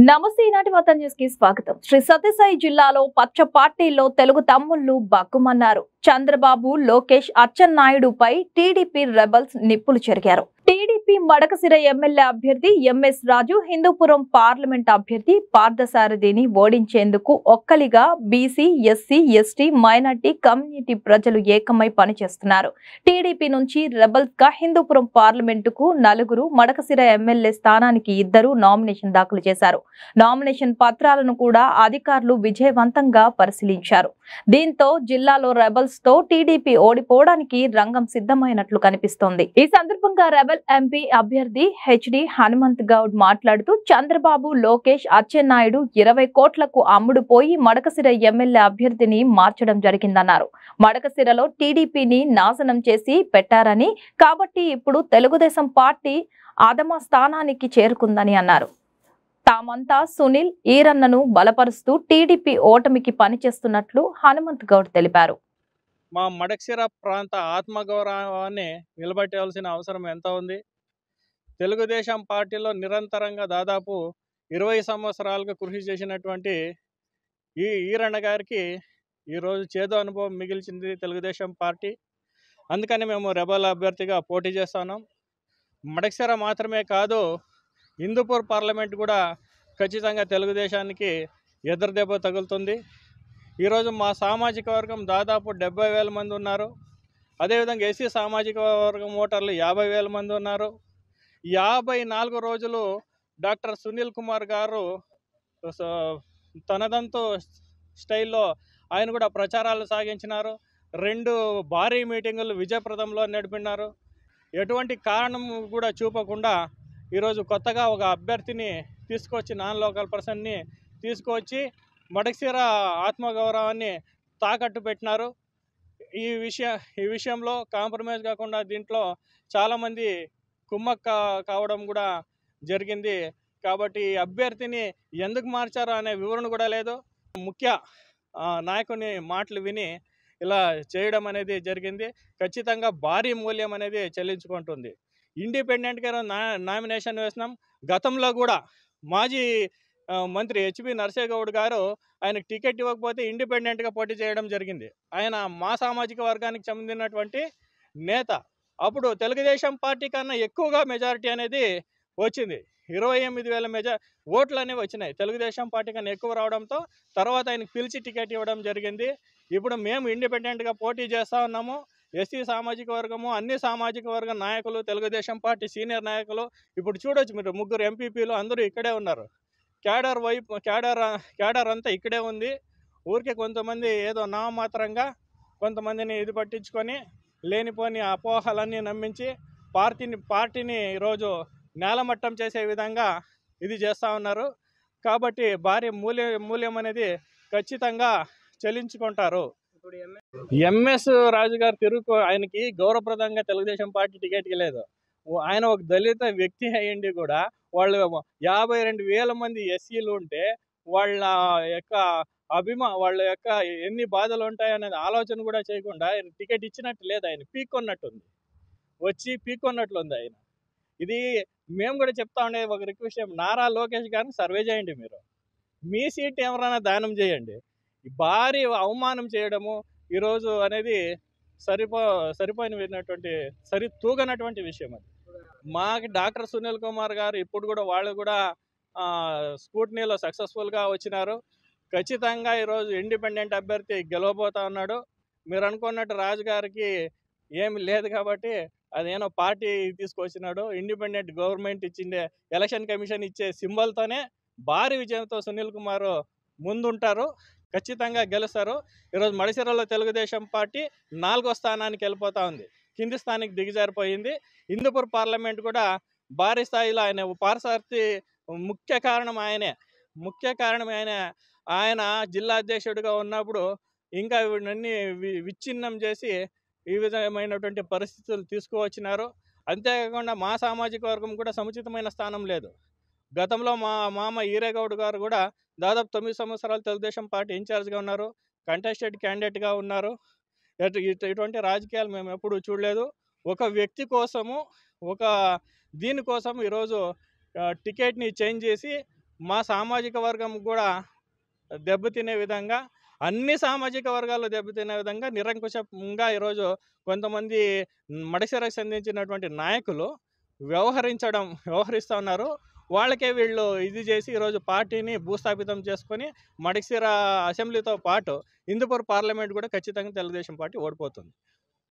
నమస్తే ఈనాటి వార్తా న్యూస్ కి స్వాగతం. శ్రీ సత్యసాయి జిల్లాలో పచ్చ పార్టీలో తెలుగు తమ్ముళ్లు బగ్గుమన్నారు. చంద్రబాబు, లోకేష్, అచ్చెన్నాయుడుపై టీడీపీ రెబల్స్ నిప్పులు చెరిగారు. టీడీపీ మడకసిర ఎమ్మెల్యే అభ్యర్థి ఎంఎస్ రాజు, హిందూపురం పార్లమెంట్ అభ్యర్థి పార్థసారథిని ఓడించేందుకు ఒక్కలిగా BC, SC, ST, minority community ప్రజలు ఏకమై పనిచేస్తున్నారు. టీడీపీ నుంచి రెబల్స్ గా హిందూపురం పార్లమెంటుకు 4, మడకసిర ఎమ్మెల్యే స్థానానికి 2 నామినేషన్ దాఖలు చేశారు. నామినేషన్ పత్రాలను కూడా అధికారులు విజయవంతంగా పరిశీలించారు. దీంతో జిల్లాలో రెబల్స్ తో టీడీపీ ఓడిపోవడానికి రంగం సిద్ధమైనట్లు కనిపిస్తోంది. ఈ సందర్భంగా రెబల్ ఎంపీ అభ్యర్థి హెచ్డి హనుమంత్ గౌడ్ మాట్లాడుతూ చంద్రబాబు, లోకేష్, అచ్చెన్నాయుడు 20 కోట్లకు అమ్ముడుపోయి మడకసిర ఎమ్మెల్యే అభ్యర్థిని మార్చడం జరిగిందన్నారు. మడకసిరలో టీడీపీని నాశనం చేసి పెట్టారని, కాబట్టి ఇప్పుడు తెలుగుదేశం పార్టీ ఆదమ స్థానానికి చేరుకుందని అన్నారు. తామంతా సునీల్, ఈరన్నను బలపరుస్తూ టీడీపీ ఓటమికి పనిచేస్తున్నట్లు హనుమంత్ గౌడ్ తెలిపారు. మా మడకసిర ప్రాంత ఆత్మగౌరవాన్ని నిలబెట్టవలసిన అవసరం ఎంత ఉంది? తెలుగుదేశం పార్టీలో నిరంతరంగా దాదాపు 20 సంవత్సరాలుగా కృషి చేసినటువంటి ఈరన్న గారికి ఈరోజు చేదు అనుభవం మిగిల్చింది తెలుగుదేశం పార్టీ. అందుకని మేము రెబల్ అభ్యర్థిగా పోటీ చేస్తున్నాం. మడకసిర మాత్రమే కాదు, హిందూపూర్ పార్లమెంట్ కూడా ఖచ్చితంగా తెలుగుదేశానికి ఎదురుదెబ్బ తగులుతుంది. ఈరోజు మా సామాజిక వర్గం దాదాపు 70,000 మంది ఉన్నారు. అదేవిధంగా ఎస్సీ సామాజిక వర్గం ఓటర్లు 50,000 మంది ఉన్నారు. 54 రోజులు డాక్టర్ సునీల్ కుమార్ గారు తనదంతు స్టైల్లో ఆయన కూడా ప్రచారాలు సాగించినారు. 2 భారీ మీటింగులు విజయప్రదంలో నడిపినారు. ఎటువంటి కారణం కూడా చూపకుండా ఈరోజు కొత్తగా ఒక అభ్యర్థిని తీసుకొచ్చి, నాన్ లోకల్ పర్సన్ని తీసుకొచ్చి మడకసిర ఆత్మగౌరవాన్ని తాకట్టు పెట్టినారు. ఈ విషయంలో కాంప్రమైజ్ కాకుండా దీంట్లో చాలామంది కుమ్మక్క కావడం కూడా జరిగింది. కాబట్టి ఈ అభ్యర్థిని ఎందుకు మార్చారో అనే వివరణ కూడా లేదు. ముఖ్య నాయకుని మాటలు విని ఇలా చేయడం అనేది జరిగింది. ఖచ్చితంగా భారీ మూల్యం అనేది చెల్లించుకుంటుంది. ఇండిపెండెంట్గా నామినేషన్ వేసినాం. గతంలో కూడా మాజీ మంత్రి హెచ్బి నరసేగౌడ్ గారు ఆయనకు టికెట్ ఇవ్వకపోతే ఇండిపెండెంట్గా పోటీ చేయడం జరిగింది. ఆయన మా సామాజిక వర్గానికి చెందినటువంటి నేత. అప్పుడు తెలుగుదేశం పార్టీ కన్నా ఎక్కువగా మెజారిటీ అనేది వచ్చింది. 28,000 ఓట్లు అనేవి వచ్చినాయి. తెలుగుదేశం పార్టీ కన్నా ఎక్కువ రావడంతో తర్వాత ఆయనకు పిలిచి టికెట్ ఇవ్వడం జరిగింది. ఇప్పుడు మేము ఇండిపెండెంట్గా పోటీ చేస్తూ ఉన్నాము. ఎస్సీ సామాజిక వర్గము, అన్ని సామాజిక వర్గ నాయకులు, తెలుగుదేశం పార్టీ సీనియర్ నాయకులు, ఇప్పుడు చూడొచ్చు మీరు, 3 ఎంపీపీలు అందరూ ఇక్కడే ఉన్నారు. క్యాడర్ అంతా ఇక్కడే ఉంది. ఊరికే కొంతమంది ఏదో నామమాత్రంగా కొంతమందిని ఇది పట్టించుకొని లేనిపోని అపోహలన్నీ నమ్మించి పార్టీని ఈరోజు నేలమట్టం చేసే విధంగా ఇది చేస్తూ ఉన్నారు. కాబట్టి భారీ మూల్యం అనేది ఖచ్చితంగా చెల్లించుకుంటారు. ఎంఎస్ రాజు గారు ఆయనకి గౌరవప్రదంగా తెలుగుదేశం పార్టీ టికెట్కి లేదు. ఆయన ఒక దళిత వ్యక్తి అయ్యిండి కూడా వాళ్ళు 52,000 మంది ఎస్సీలు ఉంటే వాళ్ళ యొక్క ఎన్ని బాధలు ఉంటాయనేది ఆలోచన కూడా చేయకుండా ఆయన టికెట్ ఇచ్చినట్టు లేదు. ఆయన పీక్కొన్నట్టుంది, వచ్చి పీక్కొన్నట్లుంది ఆయన. ఇది మేము కూడా చెప్తా ఉండే ఒక రిక్వెస్ట్, నారా లోకేష్ గారిని సర్వే చేయండి. మీరు మీ సీట్ ఎవరైనా దానం చేయండి. భారీ అవమానం చేయడము ఈరోజు అనేది సరిపోయినటువంటి సరితూగనటువంటి విషయం. అది మాకు డాక్టర్ సునీల్ కుమార్ గారు ఇప్పుడు కూడా వాళ్ళు కూడా స్కూటనీలో సక్సెస్ఫుల్గా వచ్చినారు. ఖచ్చితంగా ఈరోజు ఇండిపెండెంట్ అభ్యర్థి గెలవబోతా ఉన్నాడు. మీరు అనుకున్నట్టు రాజు గారికి ఏమి లేదు కాబట్టి అదేనో పార్టీ తీసుకొచ్చినాడు. ఇండిపెండెంట్ గవర్నమెంట్ ఇచ్చిండే ఎలక్షన్ కమిషన్ ఇచ్చే సింబల్తోనే భారీ విజయంతో సునీల్ కుమార్ ముందుంటారు. ఖచ్చితంగా గెలుస్తారు. ఈరోజు మడకసిరలో తెలుగుదేశం పార్టీ 4వ స్థానానికి వెళ్ళిపోతూ ఉంది. కింది స్థానానికి దిగజారిపోయింది. హిందూపూర్ పార్లమెంట్ కూడా భారీ స్థాయిలో ఆయన పార్సార్థి ముఖ్య కారణం ఆయనే. ఆయన జిల్లా అధ్యక్షుడిగా ఉన్నప్పుడు ఇంకా వీళ్ళన్నీ విచ్ఛిన్నం చేసి ఈ విధమైనటువంటి పరిస్థితులు తీసుకువచ్చినారు. అంతేకాకుండా మా సామాజిక వర్గం కూడా సముచితమైన స్థానం లేదు. గతంలో మా మామ ఈరేగౌడ్ గారు కూడా దాదాపు 9 సంవత్సరాలు తెలుగుదేశం పార్టీ ఇన్ఛార్జ్గా ఉన్నారు. కంటెస్టెడ్ క్యాండిడేట్గా ఉన్నారు. ఇటువంటి రాజకీయాలు మేము ఎప్పుడూ చూడలేదు. ఒక వ్యక్తి కోసము, ఒక దీనికోసం ఈరోజు టికెట్ని చేంజ్ చేసి మా సామాజిక వర్గం కూడా దెబ్బతినే విధంగా, అన్ని సామాజిక వర్గాలు దెబ్బతినే విధంగా నిరంకుశంగా ఈరోజు కొంతమంది మడసిరకు సంబంధించినటువంటి నాయకులు వ్యవహరిస్తూ ఉన్నారు. వాళ్ళకే వీళ్ళు ఇది చేసి ఈరోజు పార్టీని భూస్థాపితం చేసుకొని మడసిర అసెంబ్లీతో పాటు హిందూపూర్ పార్లమెంట్ కూడా ఖచ్చితంగా తెలుగుదేశం పార్టీ ఓడిపోతుంది.